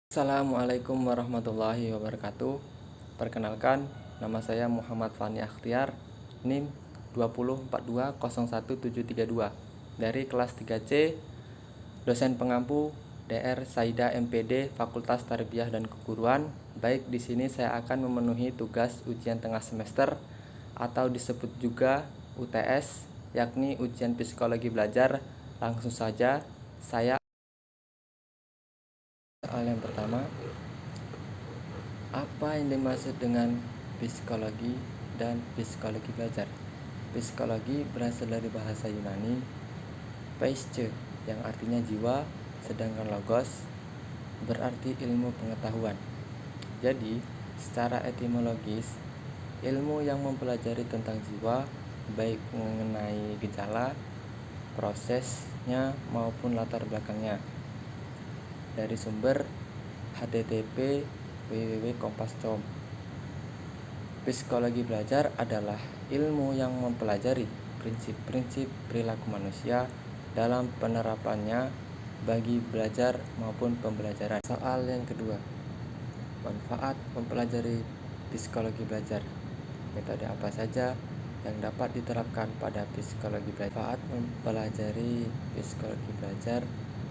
Assalamualaikum warahmatullahi wabarakatuh. Perkenalkan, nama saya Muhammad Fani Akhtiar, NIM 2042017732 dari kelas 3C, dosen pengampu DR Saida MPD Fakultas Tarbiyah dan Keguruan. Baik, di sini saya akan memenuhi tugas ujian tengah semester atau disebut juga UTS, yakni ujian psikologi belajar. Langsung saja saya soal yang pertama. Apa yang dimaksud dengan psikologi dan psikologi belajar? Psikologi berasal dari bahasa Yunani psche, yang artinya jiwa, sedangkan logos berarti ilmu pengetahuan. Jadi, secara etimologis, ilmu yang mempelajari tentang jiwa, baik mengenai gejala, prosesnya maupun latar belakangnya. Dari sumber http://www.kompas.com. Psikologi belajar adalah ilmu yang mempelajari prinsip-prinsip perilaku manusia dalam penerapannya bagi belajar maupun pembelajaran. Soal yang kedua, manfaat mempelajari psikologi belajar. Metode apa saja yang dapat diterapkan pada psikologi belajar? Manfaat mempelajari psikologi belajar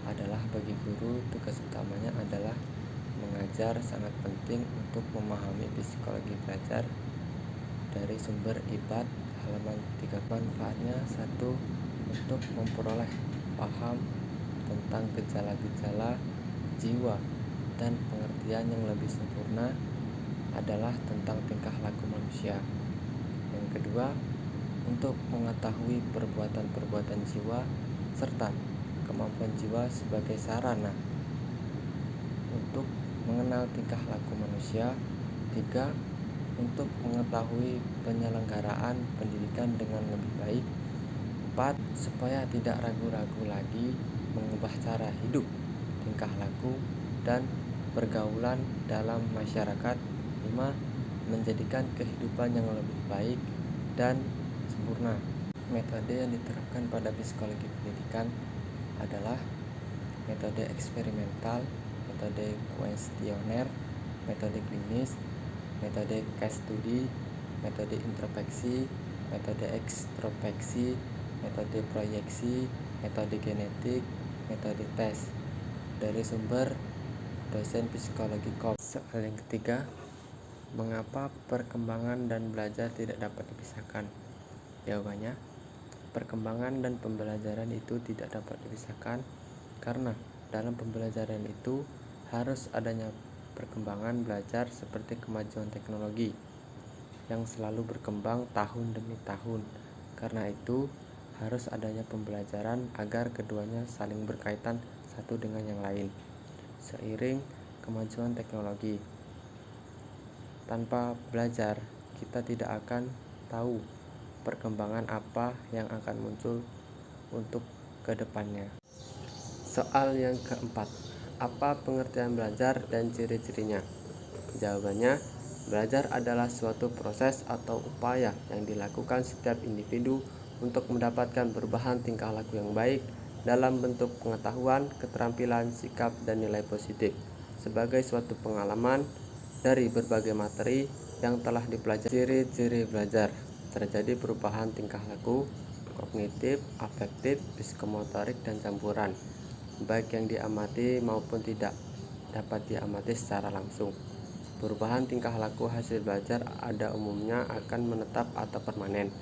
adalah bagi guru, tugas utamanya adalah mengajar. Sangat penting untuk memahami psikologi belajar dari sumber IPAD halaman 3. Manfaatnya: 1. Untuk memperoleh paham tentang gejala-gejala jiwa dan pengertian yang lebih sempurna adalah tentang tingkah laku manusia. Yang kedua, untuk mengetahui perbuatan-perbuatan jiwa serta kemampuan jiwa sebagai sarana untuk mengenal tingkah laku manusia. 3. Untuk mengetahui penyelenggaraan pendidikan dengan lebih baik. 4. Supaya tidak ragu-ragu lagi mengubah cara hidup, tingkah laku, dan pergaulan dalam masyarakat. 5. Menjadikan kehidupan yang lebih baik dan sempurna. Metode yang diterapkan pada psikologi pendidikan adalah metode eksperimental, metode kuesioner, metode klinis, metode case study, metode introspeksi, metode ekstrospeksi, metode proyeksi, metode genetik, metode tes. Dari sumber dosen psikologi KOP. Soal yang ketiga, mengapa perkembangan dan belajar tidak dapat dipisahkan? Jawabannya, perkembangan dan pembelajaran itu tidak dapat dipisahkan karena dalam pembelajaran itu harus adanya perkembangan belajar seperti kemajuan teknologi yang selalu berkembang tahun demi tahun. Karena itu harus adanya pembelajaran agar keduanya saling berkaitan satu dengan yang lain. Seiring kemajuan teknologi, tanpa belajar kita tidak akan tahu perkembangan apa yang akan muncul untuk kedepannya. Soal yang keempat, apa pengertian belajar dan ciri-cirinya? Jawabannya, belajar adalah suatu proses atau upaya yang dilakukan setiap individu untuk mendapatkan perubahan tingkah laku yang baik dalam bentuk pengetahuan, keterampilan, sikap, dan nilai positif sebagai suatu pengalaman dari berbagai materi yang telah dipelajari. Ciri-ciri belajar: terjadi perubahan tingkah laku, kognitif, afektif, psikomotorik, dan campuran, baik yang diamati maupun tidak dapat diamati secara langsung. Perubahan tingkah laku hasil belajar ada umumnya akan menetap atau permanen.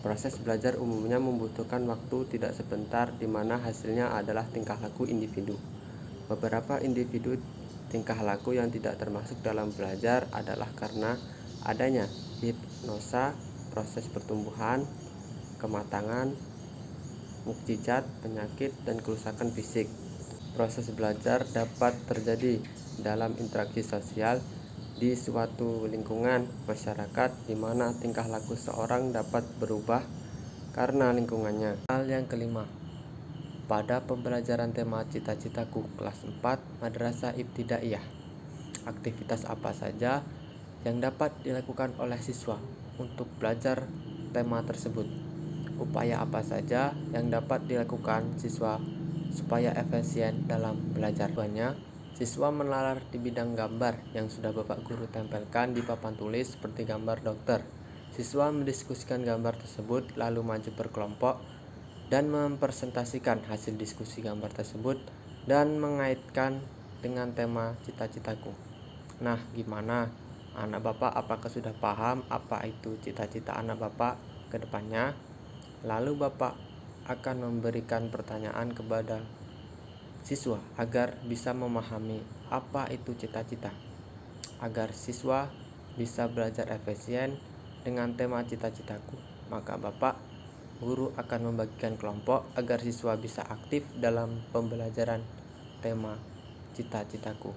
Proses belajar umumnya membutuhkan waktu tidak sebentar, di mana hasilnya adalah tingkah laku individu. Beberapa individu tingkah laku yang tidak termasuk dalam belajar adalah karena adanya hipnosa, proses pertumbuhan, kematangan, mukjizat, penyakit, dan kerusakan fisik. Proses belajar dapat terjadi dalam interaksi sosial di suatu lingkungan masyarakat di mana tingkah laku seorang dapat berubah karena lingkungannya. Hal yang kelima, pada pembelajaran tema cita-citaku kelas 4 Madrasah Ibtidaiyah, aktivitas apa saja yang dapat dilakukan oleh siswa untuk belajar tema tersebut? Upaya apa saja yang dapat dilakukan siswa supaya efisien dalam belajar? Siswa menalar di bidang gambar yang sudah Bapak Guru tempelkan di papan tulis seperti gambar dokter. Siswa mendiskusikan gambar tersebut lalu maju berkelompok dan mempresentasikan hasil diskusi gambar tersebut dan mengaitkan dengan tema cita-citaku. Nah, gimana? Anak Bapak apakah sudah paham apa itu cita-cita anak Bapak ke depannya? Lalu Bapak akan memberikan pertanyaan kepada siswa agar bisa memahami apa itu cita-cita. Agar siswa bisa belajar efisien dengan tema cita-citaku, maka Bapak Guru akan membagikan kelompok agar siswa bisa aktif dalam pembelajaran tema cita-citaku.